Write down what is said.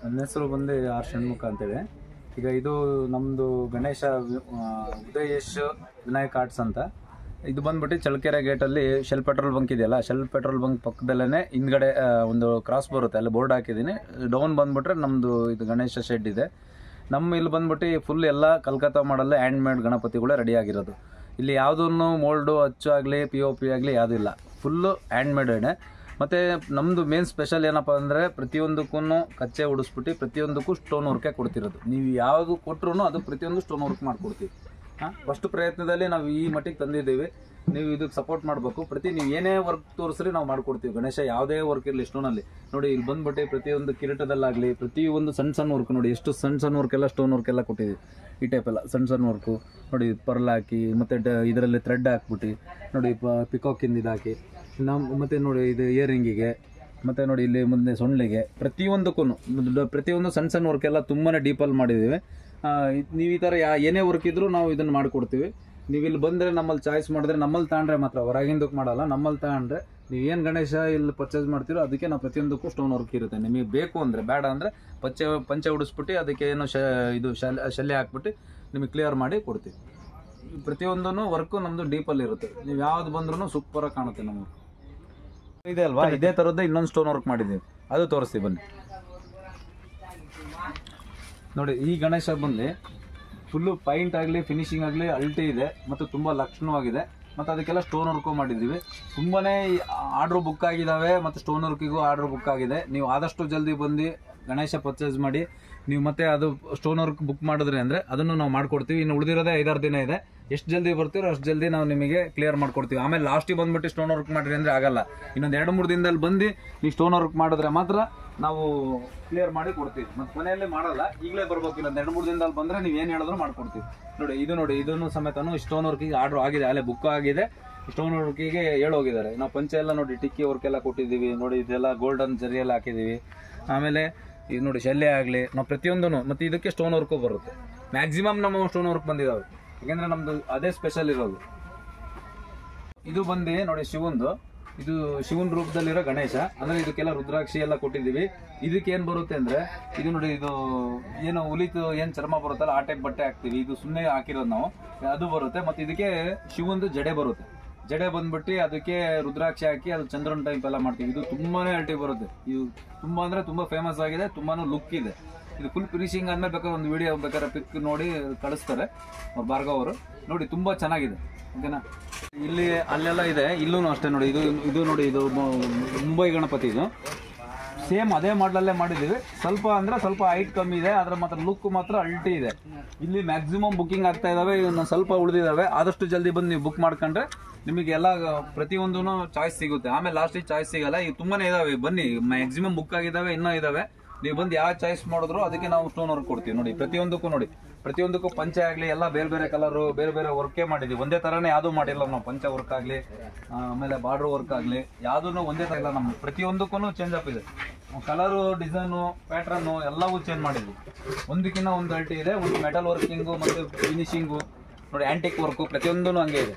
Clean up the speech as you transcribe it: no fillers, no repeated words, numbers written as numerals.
ನನ್ನ ಹೆಸರು ಬಂದು ಆರ್ ಷಣ್ಮುಖ ಅಂತೇಳಿ. ಈಗ ಇದು ನಮ್ಮದು ಗಣೇಶ ಉದಯೇಶ್ ವಿನಾಯಕ್ ಆರ್ಟ್ಸ್ ಅಂತ. ಇದು ಬಂದ್ಬಿಟ್ಟು ಚಳ್ಳಕೆರೆ ಗೇಟಲ್ಲಿ ಶೆಲ್ ಪೆಟ್ರೋಲ್ ಬಂಕ್ ಇದೆಯಲ್ಲ, ಶೆಲ್ ಪೆಟ್ರೋಲ್ ಬಂಕ್ ಪಕ್ಕದಲ್ಲೇ ಹಿಂದ್ಗಡೆ ಒಂದು ಕ್ರಾಸ್ ಬರುತ್ತೆ, ಅಲ್ಲಿ ಬೋರ್ಡ್ ಹಾಕಿದ್ದೀನಿ. ಡೌನ್ ಬಂದ್ಬಿಟ್ರೆ ನಮ್ಮದು ಇದು ಗಣೇಶ ಶೆಡ್ ಇದೆ. ನಮ್ಮ ಇಲ್ಲಿ ಬಂದ್ಬಿಟ್ಟು ಫುಲ್ ಎಲ್ಲ ಕಲ್ಕತ್ತಾ ಮಾಡಲ್ಲೇ ಹ್ಯಾಂಡ್ ಮೇಡ್ ಗಣಪತಿಗಳೇ ರೆಡಿ ಆಗಿರೋದು. ಇಲ್ಲಿ ಯಾವುದನ್ನು ಮೋಲ್ಡು ಅಚ್ಚು ಆಗಲಿ POP ಆಗಲಿ ಯಾವುದೂ ಇಲ್ಲ, ಫುಲ್ಲು ಹ್ಯಾಂಡ್ ಮೇಡೇ. ಮತ್ತು ನಮ್ಮದು ಮೇನ್ ಸ್ಪೆಷಲ್ ಏನಪ್ಪ ಅಂದರೆ ಪ್ರತಿಯೊಂದಕ್ಕೂ ಕಚ್ಚೆ ಉಡಿಸ್ಬಿಟ್ಟು ಪ್ರತಿಯೊಂದಕ್ಕೂ ಸ್ಟೋನ್ ವರ್ಕೇ ಕೊಡ್ತಿರೋದು. ನೀವು ಯಾವುದು ಕೊಟ್ಟರು ಅದು ಪ್ರತಿಯೊಂದು ಸ್ಟೋನ್ ವರ್ಕ್ ಮಾಡಿಕೊಡ್ತೀವಿ. ಫಸ್ಟ್ ಪ್ರಯತ್ನದಲ್ಲಿ ನಾವು ಈ ಮಟ್ಟಿಗೆ ತಂದಿದ್ದೀವಿ. ನೀವು ಇದಕ್ಕೆ ಸಪೋರ್ಟ್ ಮಾಡಬೇಕು. ನೀವು ಏನೇ ವರ್ಕ್ ತೋರಿಸ್ರಿ ನಾವು ಮಾಡಿಕೊಡ್ತೀವಿ. ಗಣೇಶ ಯಾವುದೇ ವರ್ಕ್ ಇರಲಿ ಸ್ಟೋನಲ್ಲಿ ನೋಡಿ, ಇಲ್ಲಿ ಬಂದ್ಬಿಟ್ಟು ಪ್ರತಿಯೊಂದು ಕಿರೀಟದಲ್ಲಾಗಲಿ ಪ್ರತಿಯೊಂದು ಸಣ್ಣ ವರ್ಕ್ ನೋಡಿ, ಎಷ್ಟು ಸಣ್ಣ ವರ್ಕ್ ಎಲ್ಲ ಸ್ಟೋನ್ ವರ್ಕ್ ಎಲ್ಲ ಕೊಟ್ಟಿದ್ದೀವಿ. ಈ ಟೈಪ್ ಎಲ್ಲ ಸಣ್ಣ ವರ್ಕು ನೋಡಿ, ಪರ್ಲ್ ಹಾಕಿ ಮತ್ತು ಇದರಲ್ಲಿ ಥ್ರೆಡ್ ಹಾಕ್ಬಿಟ್ಟು ನೋಡಿ, ಪಿಕಾಕಿಂದ ಇದು ಹಾಕಿ ಮತ್ತು ನೋಡಿ ಇದು ಇಯರಿಂಗಿಗೆ ಮತ್ತು ನೋಡಿ ಇಲ್ಲಿ ಮುಂದೆ ಸೊಳ್ಳೆಗೆ ಪ್ರತಿಯೊಂದಕ್ಕೂ ಪ್ರತಿಯೊಂದು ಸಣ್ಣ ವರ್ಕ್ ಎಲ್ಲ ತುಂಬಾ ಡೀಪಲ್ಲಿ ಮಾಡಿದ್ದೀವಿ. ನೀವು ಈ ಥರ ಏನೇ ವರ್ಕ್ ಇದ್ದರೂ ನಾವು ಇದನ್ನು ಮಾಡಿಕೊಡ್ತೀವಿ. ನೀವು ಇಲ್ಲಿ ಬಂದರೆ ನಮ್ಮಲ್ಲಿ ಚಾಯ್ಸ್ ಮಾಡಿದ್ರೆ, ನಮ್ಮಲ್ಲಿ ತಗೊಂಡ್ರೆ ಮಾತ್ರ, ಹೊರಗಿಂದಕ್ಕೆ ಮಾಡಲ್ಲ. ನಮ್ಮಲ್ಲಿ ತಗೊಂಡ್ರೆ ನೀವು ಏನು ಗಣೇಶ ಇಲ್ಲಿ ಪರ್ಚೇಸ್ ಮಾಡ್ತೀರೋ ಅದಕ್ಕೆ ನಾವು ಪ್ರತಿಯೊಂದಕ್ಕೂ ಸ್ಟೋನ್ ವರ್ಕ್ ಇರುತ್ತೆ. ನಿಮಗೆ ಬೇಕು ಅಂದರೆ, ಬೇಡ ಅಂದರೆ ಪಂಚೆ ಉಡಿಸ್ಬಿಟ್ಟು ಅದಕ್ಕೆ ಏನು ಇದು ಶಲ್ಯ ಹಾಕ್ಬಿಟ್ಟು ನಿಮಗೆ ಕ್ಲಿಯರ್ ಮಾಡಿ ಕೊಡ್ತೀವಿ. ಪ್ರತಿಯೊಂದೂ ವರ್ಕು ನಮ್ಮದು ಡೀಪಲ್ಲಿ ಇರುತ್ತೆ. ನೀವು ಯಾವ್ದು ಬಂದ್ರೂ ಸೂಪರಾಗಿ ಕಾಣುತ್ತೆ. ನಮ್ಮ ಇದೆ ಅಲ್ವಾ, ಇದೇ ಥರದ್ದು ಇನ್ನೊಂದು ಸ್ಟೋನ್ ವರ್ಕ್ ಮಾಡಿದ್ದೀವಿ, ಅದು ತೋರಿಸ್ತೀವಿ ಬನ್ನಿ. ನೋಡಿ, ಈ ಗಣೇಶ ಬಂದು ಫುಲ್ಲು ಪೈಂಟ್ ಆಗಲಿ ಫಿನಿಶಿಂಗ್ ಆಗಲಿ ಅಲ್ಟಿ ಇದೆ ಮತ್ತು ತುಂಬ ಲಕ್ಷಣವಾಗಿದೆ. ಮತ್ತು ಅದಕ್ಕೆಲ್ಲ ಸ್ಟೋನ್ ವರ್ಕು ಮಾಡಿದ್ದೀವಿ. ತುಂಬಾ ಆರ್ಡ್ರು ಬುಕ್ ಆಗಿದ್ದಾವೆ ಮತ್ತು ಸ್ಟೋನ್ ವರ್ಕಿಗೂ ಆರ್ಡ್ರ್ ಬುಕ್ ಆಗಿದೆ. ನೀವು ಆದಷ್ಟು ಜಲ್ದಿ ಬಂದು ಗಣೇಶ ಪರ್ಚೇಸ್ ಮಾಡಿ. ನೀವು ಮತ್ತೆ ಅದು ಸ್ಟೋನ್ ವರ್ಕ್ ಬುಕ್ ಮಾಡಿದ್ರಿ ಅಂದರೆ ಅದನ್ನು ನಾವು ಮಾಡಿಕೊಡ್ತೀವಿ. ಇನ್ನು ಉಳಿದಿರೋದೇ 5-6 ದಿನ ಇದೆ. ಎಷ್ಟು ಜಲ್ದಿ ಬರ್ತೀರೋ ಅಷ್ಟು ಜಲ್ದಿ ನಾವು ನಿಮಗೆ ಕ್ಲಿಯರ್ ಮಾಡ್ಕೊಡ್ತೀವಿ. ಆಮೇಲೆ ಲಾಸ್ಟಿಗೆ ಬಂದುಬಿಟ್ಟು ಸ್ಟೋನ್ ವರ್ಕ್ ಮಾಡಿರಿ ಅಂದರೆ ಆಗಲ್ಲ. ಇನ್ನೊಂದು 2-3 ದಿನದಲ್ಲಿ ಬಂದು ನೀವು ಸ್ಟೋನ್ ವರ್ಕ್ ಮಾಡಿದ್ರೆ ಮಾತ್ರ ನಾವು ಕ್ಲಿಯರ್ ಮಾಡಿ ಕೊಡ್ತೀವಿ. ಮತ್ತು ಮನೆಯಲ್ಲೇ ಮಾಡಲ್ಲ, ಈಗಲೇ ಬರ್ಬೇಕು. ಇನ್ನೊಂದು 2-3 ದಿನದಲ್ಲಿ ಬಂದರೆ ನೀವು ಏನು ಹೇಳಿದ್ರು ಮಾಡ್ಕೊಡ್ತೀವಿ. ನೋಡಿ ಇದನ್ನು ಸಮೇತನು ಸ್ಟೋನ್ ವರ್ಕಿಗೆ ಆರ್ಡ್ರ್ ಆಗಿದೆ, ಅಲ್ಲೇ ಬುಕ್ ಆಗಿದೆ. ಸ್ಟೋನ್ ವರ್ಕಿಗೆ ಹೇಳೋಗಿದ್ದಾರೆ. ನಾವು ಪಂಚೆ ಎಲ್ಲ ನೋಡಿ ಟಿಕ್ಕಿ ವರ್ಕ್ ಎಲ್ಲ ಕೊಟ್ಟಿದ್ದೀವಿ. ನೋಡಿ ಇದೆಲ್ಲ ಗೋಲ್ಡನ್ ಜರಿಯೆಲ್ಲ ಹಾಕಿದ್ದೀವಿ. ಆಮೇಲೆ ಇದು ನೋಡಿ ಶಲ್ಯ ಆಗಲಿ ನಾವು ಪ್ರತಿಯೊಂದೂ, ಮತ್ತು ಇದಕ್ಕೆ ಸ್ಟೋನ್ ವರ್ಕು ಬರುತ್ತೆ. ಮ್ಯಾಕ್ಸಿಮಮ್ ನಮ್ಮ ಸ್ಟೋನ್ ವರ್ಕ್ ಬಂದಿದ್ದಾವೆ, ಯಾಕೆಂದರೆ ನಮ್ಮದು ಅದೇ ಸ್ಪೆಷಲ್ ಇರೋದು. ಇದು ಬಂದು ನೋಡಿ ಶಿವಂದು, ಇದು ಶಿವನ ರೂಪದಲ್ಲಿರೋ ಗಣೇಶ. ಅಂದರೆ ಇದಕ್ಕೆಲ್ಲ ರುದ್ರಾಕ್ಷಿ ಎಲ್ಲ ಕೊಟ್ಟಿದ್ದೀವಿ. ಇದಕ್ಕೆ ಏನು ಬರುತ್ತೆ ಅಂದರೆ, ಇದು ನೋಡಿ, ಇದು ಏನು ಹುಲಿತು ಏನು ಚರ್ಮ ಬರುತ್ತಲ್ಲ ಆ ಟೈಪ್ ಬಟ್ಟೆ ಹಾಕ್ತೀವಿ. ಇದು ಸುಮ್ಮನೆ ಹಾಕಿರೋದು ನಾವು, ಅದು ಬರುತ್ತೆ. ಮತ್ತು ಇದಕ್ಕೆ ಶಿವಂದು ಜಡೆ ಬರುತ್ತೆ. ಜಡೆ ಬಂದ್ಬಿಟ್ಟು ಅದಕ್ಕೆ ರುದ್ರಾಕ್ಷಿ ಹಾಕಿ ಅದು ಚಂದ್ರನ ಟೈಪ್ ಎಲ್ಲ ಮಾಡ್ತೀವಿ. ಇದು ತುಂಬಾ ಅಲ್ಟಿ ಬರುತ್ತೆ. ಇದು ತುಂಬ ಅಂದರೆ ತುಂಬ ಫೇಮಸ್ ಆಗಿದೆ, ತುಂಬಾ ಲುಕ್ ಇದೆ. ಇದು ಫುಲ್ ಫಿನಿಶಿಂಗ್ ಆದ್ಮೇಲೆ ಬೇಕಾದ್ರೆ ಒಂದು ವಿಡಿಯೋ ಬೇಕಾದ್ರೆ ಪಿಕ್ ನೋಡಿ ಕಳಿಸ್ತಾರೆ ಅವ್ರು, ಭಾರ್ಗವ್ ಅವರು. ನೋಡಿ ತುಂಬ ಚೆನ್ನಾಗಿದೆ, ಓಕೆನಾ. ಇಲ್ಲಿ ಅಲ್ಲೆಲ್ಲ ಇದೆ, ಇಲ್ಲೂ ಅಷ್ಟೇ ನೋಡಿ. ಇದು ನೋಡಿ, ಇದು ಮುಂಬೈ ಗಣಪತಿ. ಇದು ಸೇಮ್ ಅದೇ ಮಾಡಲಲ್ಲೇ ಮಾಡಿದ್ದೀವಿ. ಸ್ವಲ್ಪ ಹೈಟ್ ಕಮ್ಮಿ ಇದೆ, ಅದರ ಮಾತ್ರ ಲುಕ್ ಮಾತ್ರ ಅಲ್ಟಿ ಇದೆ. ಇಲ್ಲಿ ಮ್ಯಾಕ್ಸಿಮಮ್ ಬುಕ್ಕಿಂಗ್ ಆಗ್ತಾ ಇದ್ದಾವೆ, ಇನ್ನು ಸ್ವಲ್ಪ ಉಳಿದಿದ್ದಾವೆ. ಆದಷ್ಟು ಜಲ್ದಿ ಬಂದು ನೀವು ಬುಕ್ ಮಾಡ್ಕೊಂಡ್ರೆ ನಿಮಗೆಲ್ಲ ಪ್ರತಿಯೊಂದೂ ಚಾಯ್ಸ್ ಸಿಗುತ್ತೆ. ಆಮೇಲೆ ಲಾಸ್ಟಿಗೆ ಚಾಯ್ಸ್ ಸಿಗಲ್ಲ. ಈಗ ತುಂಬಾ ಇದಾವೆ, ಬನ್ನಿ. ಮ್ಯಾಕ್ಸಿಮಮ್ ಬುಕ್ ಆಗಿದ್ದಾವೆ, ಇನ್ನೂ ಇದ್ದಾವೆ. ನೀವು ಬಂದು ಯಾವ ಚಾಯ್ಸ್ ಮಾಡಿದ್ರು ಅದಕ್ಕೆ ನಾವು ಸ್ಟೋನ್ ವರ್ಕ್ ಕೊಡ್ತೀವಿ. ನೋಡಿ ಪ್ರತಿಯೊಂದಕ್ಕೂ ಪಂಚೆ ಆಗಲಿ ಎಲ್ಲ ಬೇರೆ ಬೇರೆ ಕಲರು, ಬೇರೆ ಬೇರೆ ವರ್ಕೇ ಮಾಡಿದ್ದೀವಿ. ಒಂದೇ ಥರನೇ ಯಾವುದೂ ಮಾಡಿಲ್ಲ ನಾವು. ಪಂಚೆ ವರ್ಕ್ ಆಗಲಿ, ಆಮೇಲೆ ಬಾರ್ಡ್ರ್ ವರ್ಕ್ ಆಗಲಿ, ಯಾವುದೂ ಒಂದೇ ಥರ ಇಲ್ಲ. ನಮ್ಮ ಪ್ರತಿಯೊಂದಕ್ಕೂ ಚೇಂಜ್ ಅಪ್ ಇದೆ. ಕಲರು, ಡಿಸೈನು, ಪ್ಯಾಟ್ರನ್ನು ಎಲ್ಲವೂ ಚೇಂಜ್ ಮಾಡಿದ್ವಿ. ಒಂದಕ್ಕಿಂತ ಒಂದು ಅಲ್ಟಿ ಇದೆ. ಒಂದು ಮೆಟಲ್ ವರ್ಕಿಂಗು ಮತ್ತು ಫಿನಿಶಿಂಗು ನೋಡಿ, ಆ್ಯಂಟಿಕ್ ವರ್ಕು ಪ್ರತಿಯೊಂದೂ ಹಂಗೆ ಇದೆ.